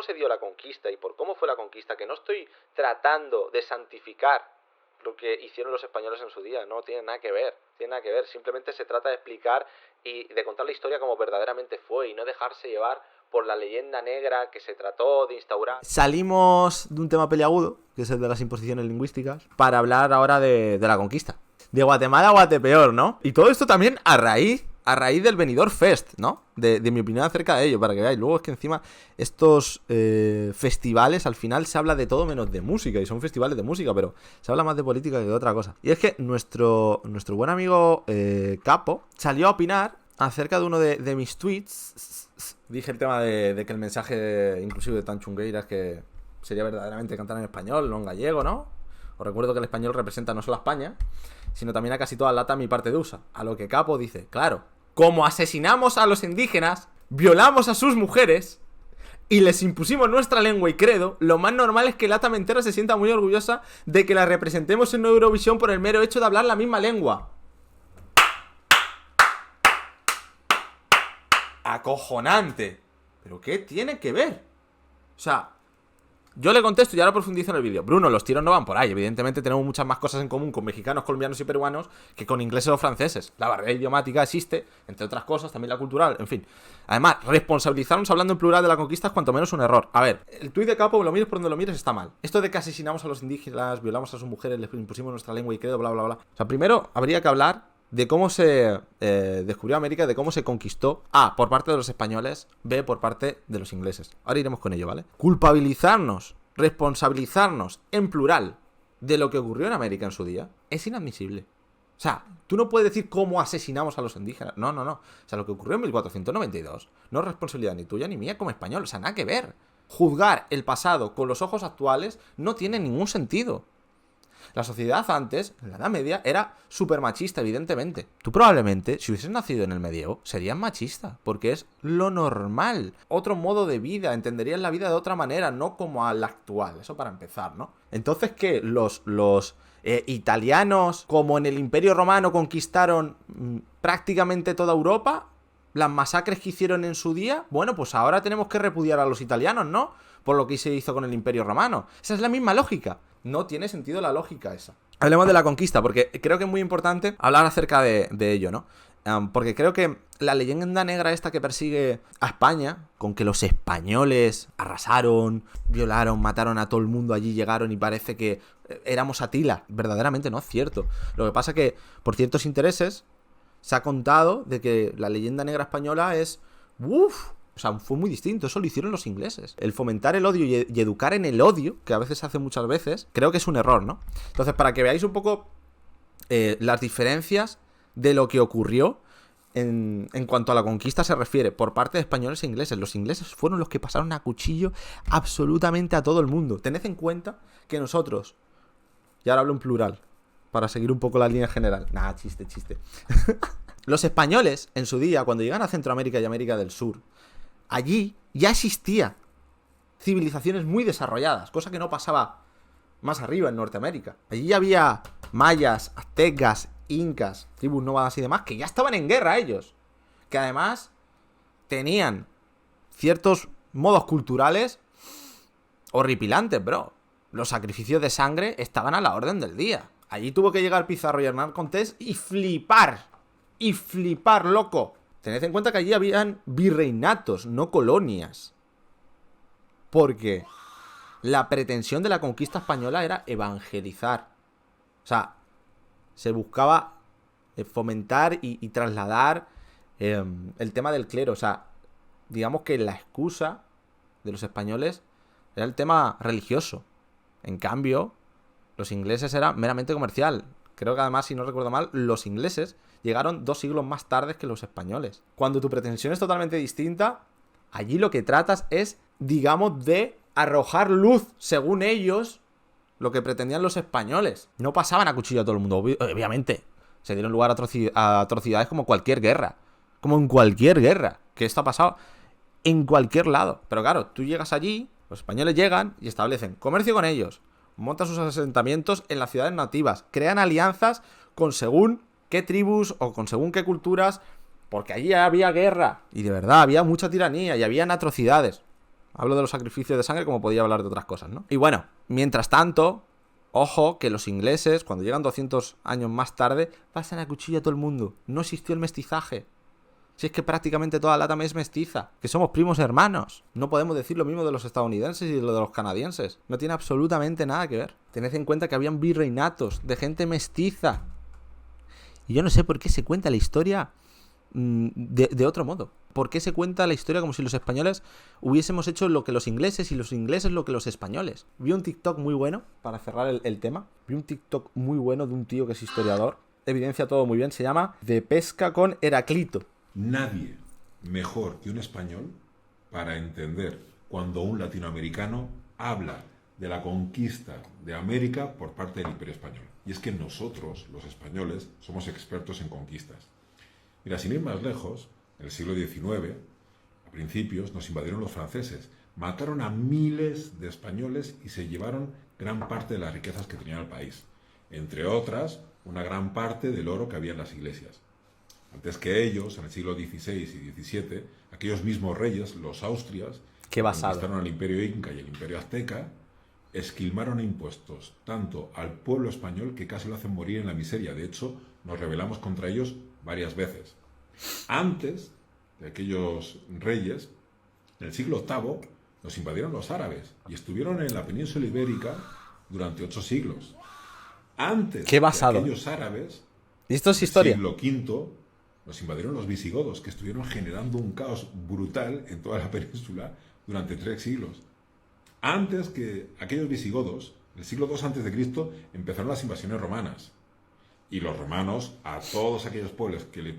cómo se dio la conquista y por cómo fue la conquista, que no estoy tratando de santificar lo que hicieron los españoles en su día, no tiene nada que ver, simplemente se trata de explicar y de contar la historia como verdaderamente fue y no dejarse llevar por la leyenda negra que se trató de instaurar. Salimos de un tema peliagudo, que es el de las imposiciones lingüísticas, para hablar ahora de la conquista. De Guatemala a Guatepeor, ¿no? Y todo esto también a raíz del Benidorm Fest, ¿no? De mi opinión acerca de ello, para que veáis. Luego es que encima estos festivales, al final se habla de todo menos de música, y son festivales de música, pero se habla más de política que de otra cosa. Y es que nuestro buen amigo Capo salió a opinar acerca de uno de mis tweets. Dije el tema de que el mensaje inclusive de Tan Chungueira es que sería verdaderamente cantar en español, no en gallego, ¿no? Os recuerdo que el español representa no solo a España, sino también a casi toda LATAM y parte de USA. A lo que Capo dice, claro, como asesinamos a los indígenas, violamos a sus mujeres y les impusimos nuestra lengua y credo, lo más normal es que LATAM entera se sienta muy orgullosa de que la representemos en Eurovisión por el mero hecho de hablar la misma lengua. Acojonante. ¿Pero qué tiene que ver? O sea, yo le contesto y ahora profundizo en el vídeo. Bruno, los tiros no van por ahí. Evidentemente tenemos muchas más cosas en común con mexicanos, colombianos y peruanos que con ingleses o franceses. La barrera idiomática existe, entre otras cosas, también la cultural, en fin. Además, responsabilizarnos hablando en plural de la conquista es cuanto menos un error. A ver, el tuit de Capo, lo mires por donde lo mires, está mal. Esto de que asesinamos a los indígenas, violamos a sus mujeres, les impusimos nuestra lengua y credo, bla, bla, bla. O sea, primero habría que hablar de cómo se descubrió América, de cómo se conquistó. A, por parte de los españoles. B, por parte de los ingleses. Ahora iremos con ello, ¿vale? Culpabilizarnos, responsabilizarnos en plural de lo que ocurrió en América en su día es inadmisible. O sea, tú no puedes decir cómo asesinamos a los indígenas. No, no, no. O sea, lo que ocurrió en 1492 no es responsabilidad ni tuya ni mía como español. O sea, nada que ver. Juzgar el pasado con los ojos actuales no tiene ningún sentido. La sociedad antes, en la Edad Media, era súper machista, evidentemente. Tú probablemente, si hubieses nacido en el medievo, serías machista, porque es lo normal. Otro modo de vida, entenderías la vida de otra manera, no como a la actual. Eso para empezar, ¿no? Entonces, ¿qué? Los italianos, como en el Imperio Romano, conquistaron prácticamente toda Europa, las masacres que hicieron en su día, bueno, pues ahora tenemos que repudiar a los italianos, ¿no? Por lo que se hizo con el Imperio Romano. Esa es la misma lógica. No tiene sentido la lógica esa. Hablemos de la conquista, porque creo que es muy importante hablar acerca de ello, ¿no? Porque creo que la leyenda negra esta que persigue a España, con que los españoles arrasaron, violaron, mataron a todo el mundo allí, llegaron y parece que éramos Atila, verdaderamente no es cierto. Lo que pasa que, por ciertos intereses, se ha contado de que la leyenda negra española es... O sea, fue muy distinto, eso lo hicieron los ingleses. El fomentar el odio y educar en el odio, que a veces se hace muchas veces, creo que es un error, ¿no? Entonces, para que veáis un poco las diferencias de lo que ocurrió en cuanto a la conquista se refiere, por parte de españoles e ingleses. Los ingleses fueron los que pasaron a cuchillo absolutamente a todo el mundo. Tened en cuenta que nosotros, y ahora hablo en plural, para seguir un poco la línea general. Nah, chiste. Los españoles, en su día, cuando llegan a Centroamérica y América del Sur, allí ya existía civilizaciones muy desarrolladas, cosa que no pasaba más arriba en Norteamérica. Allí había mayas, aztecas, incas, tribus nómadas y demás, que ya estaban en guerra ellos. Que además tenían ciertos modos culturales horripilantes, bro. Los sacrificios de sangre estaban a la orden del día. Allí tuvo que llegar Pizarro y Hernán Cortés y flipar, loco. Tened en cuenta que allí habían virreinatos, no colonias. Porque la pretensión de la conquista española era evangelizar. O sea, se buscaba fomentar y trasladar el tema del clero. O sea, digamos que la excusa de los españoles era el tema religioso. En cambio, los ingleses era meramente comercial. Creo que además, si no recuerdo mal, los ingleses llegaron 2 siglos más tarde que los españoles. Cuando tu pretensión es totalmente distinta, allí lo que tratas es, digamos, de arrojar luz, según ellos, lo que pretendían los españoles. No pasaban a cuchillo a todo el mundo, obviamente. Se dieron lugar a atrocidades como cualquier guerra. Como en cualquier guerra. Que esto ha pasado en cualquier lado. Pero claro, tú llegas allí, los españoles llegan y establecen comercio con ellos. Montan sus asentamientos en las ciudades nativas. Crean alianzas con según qué tribus o con según qué culturas. Porque allí había guerra. Y de verdad, había mucha tiranía y habían atrocidades. Hablo de los sacrificios de sangre como podía hablar de otras cosas, ¿no? Y bueno, mientras tanto, ojo que los ingleses, cuando llegan 200 años más tarde, pasan a cuchillo a todo el mundo. No existió el mestizaje. Si es que prácticamente toda LATAM es mestiza, que somos primos hermanos. No podemos decir lo mismo de los estadounidenses y de los canadienses. No tiene absolutamente nada que ver. Tened en cuenta que habían virreinatos de gente mestiza. Y yo no sé por qué se cuenta la historia de otro modo. ¿Por qué se cuenta la historia como si los españoles hubiésemos hecho lo que los ingleses y los ingleses lo que los españoles? Vi un TikTok muy bueno, para cerrar el tema, vi un TikTok muy bueno de un tío que es historiador, evidencia todo muy bien, se llama De pesca con Heraclito. Nadie mejor que un español para entender cuando un latinoamericano habla de la conquista de América por parte del Imperio Español. Y es que nosotros, los españoles, somos expertos en conquistas. Mira, sin ir más lejos, en el siglo XIX, a principios, nos invadieron los franceses, mataron a miles de españoles y se llevaron gran parte de las riquezas que tenía el país. Entre otras, una gran parte del oro que había en las iglesias. Antes que ellos, en el siglo XVI y XVII, aquellos mismos reyes, los Austrias, que conquistaron al Imperio Inca y el Imperio Azteca, esquilmaron a impuestos tanto al pueblo español que casi lo hacen morir en la miseria. De hecho, nos rebelamos contra ellos varias veces. Antes de aquellos reyes, en el siglo VIII, nos invadieron los árabes y estuvieron en la península ibérica durante 8 siglos. Antes de aquellos árabes, ¿y esto es historia? En el siglo V, nos invadieron los visigodos, que estuvieron generando un caos brutal en toda la península durante 3 siglos. Antes que aquellos visigodos, en el siglo II a.C., empezaron las invasiones romanas. Y los romanos, a todos aquellos pueblos que le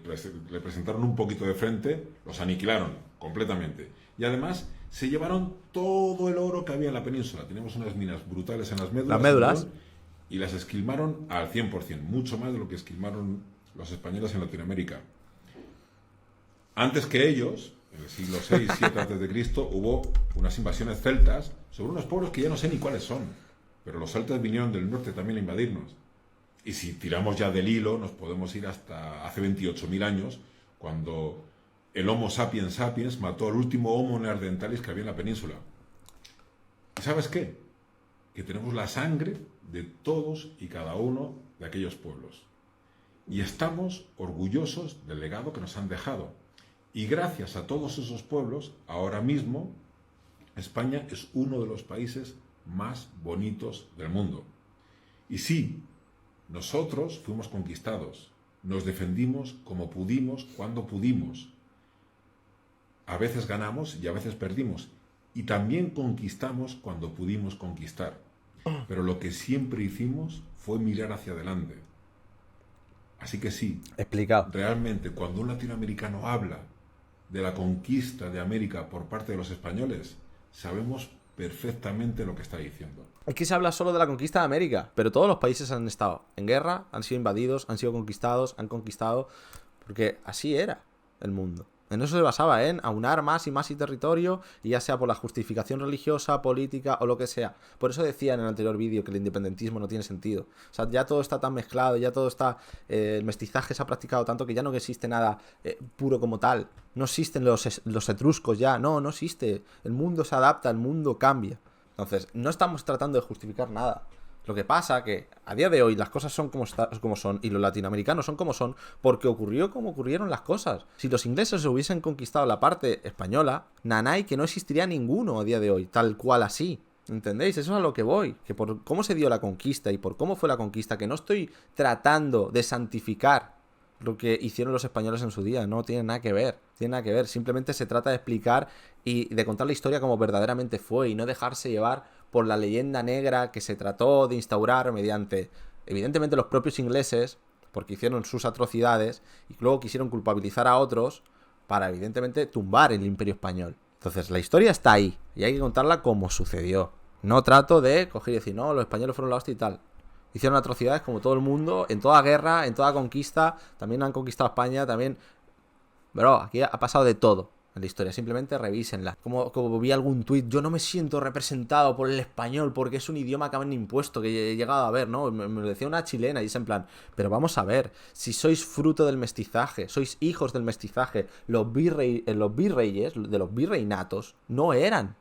presentaron un poquito de frente, los aniquilaron completamente. Y además se llevaron todo el oro que había en la península. Tenemos unas minas brutales en las médulas. Las médulas. Y las esquilmaron al 100%, mucho más de lo que esquilmaron los españoles en Latinoamérica. Antes que ellos, en el siglo VI, VII a.C., hubo unas invasiones celtas sobre unos pueblos que ya no sé ni cuáles son. Pero los celtas vinieron del norte también a invadirnos. Y si tiramos ya del hilo, nos podemos ir hasta hace 28.000 años, cuando el Homo sapiens sapiens mató al último Homo neanderthalis que había en la península. ¿Y sabes qué? Que tenemos la sangre de todos y cada uno de aquellos pueblos. Y estamos orgullosos del legado que nos han dejado. Y gracias a todos esos pueblos, ahora mismo, España es uno de los países más bonitos del mundo. Y sí, nosotros fuimos conquistados, nos defendimos como pudimos, cuando pudimos. A veces ganamos y a veces perdimos. Y también conquistamos cuando pudimos conquistar. Pero lo que siempre hicimos fue mirar hacia adelante. Así que sí, explicado. Realmente cuando un latinoamericano habla de la conquista de América por parte de los españoles, sabemos perfectamente lo que está diciendo. Aquí se habla solo de la conquista de América, pero todos los países han estado en guerra, han sido invadidos, han sido conquistados, han conquistado, porque así era el mundo. En eso se basaba, en aunar más y territorio, y ya sea por la justificación religiosa, política o lo que sea. Por eso decía en el anterior vídeo que el independentismo no tiene sentido. O sea, ya todo está tan mezclado, ya todo está... el mestizaje se ha practicado tanto que ya no existe nada puro como tal. No existen los etruscos ya, no existe. El mundo se adapta, el mundo cambia. Entonces, no estamos tratando de justificar nada. Lo que pasa que a día de hoy las cosas son como son y los latinoamericanos son como son porque ocurrió como ocurrieron las cosas. Si los ingleses hubiesen conquistado la parte española, nanay que no existiría ninguno a día de hoy, tal cual así. ¿Entendéis? Eso es a lo que voy. Que por cómo se dio la conquista y por cómo fue la conquista, que no estoy tratando de santificar lo que hicieron los españoles en su día, no tiene nada que ver. Tiene nada que ver. Simplemente se trata de explicar y de contar la historia como verdaderamente fue y no dejarse llevar por la leyenda negra que se trató de instaurar mediante, evidentemente, los propios ingleses, porque hicieron sus atrocidades y luego quisieron culpabilizar a otros para, evidentemente, tumbar el Imperio Español. Entonces, la historia está ahí y hay que contarla como sucedió. No trato de coger y decir, no, los españoles fueron la hostia y tal. Hicieron atrocidades como todo el mundo, en toda guerra, en toda conquista. También han conquistado España, también... Bro, aquí ha pasado de todo en la historia, simplemente revísenla. Como vi algún tuit, yo no me siento representado por el español porque es un idioma que han impuesto, que he llegado a ver, ¿no? Me lo decía una chilena y es en plan, pero vamos a ver, si sois fruto del mestizaje, sois hijos del mestizaje, los virreyes, de los virreinatos, no eran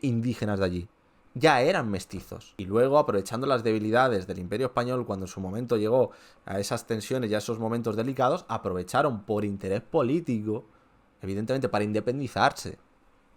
indígenas de allí. Ya eran mestizos. Y luego, aprovechando las debilidades del Imperio Español, cuando en su momento llegó a esas tensiones y a esos momentos delicados, aprovecharon por interés político, evidentemente para independizarse.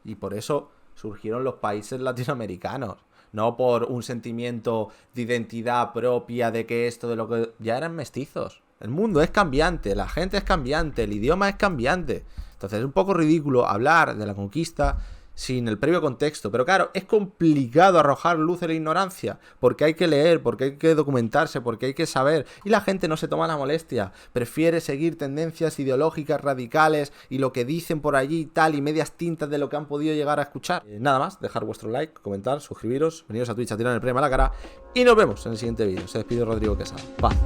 Y por eso surgieron los países latinoamericanos. No por un sentimiento de identidad propia, de que esto, de lo que... Ya eran mestizos. El mundo es cambiante, la gente es cambiante, el idioma es cambiante. Entonces es un poco ridículo hablar de la conquista sin el previo contexto. Pero claro, es complicado arrojar luz en la ignorancia, porque hay que leer, porque hay que documentarse, porque hay que saber. Y la gente no se toma la molestia. Prefiere seguir tendencias ideológicas radicales y lo que dicen por allí y tal, y medias tintas de lo que han podido llegar a escuchar. Nada más, dejar vuestro like, comentar, suscribiros, veniros a Twitch a tirar el premio a la cara. Y nos vemos en el siguiente vídeo. Se despide Rodrigo Quesada. Paz.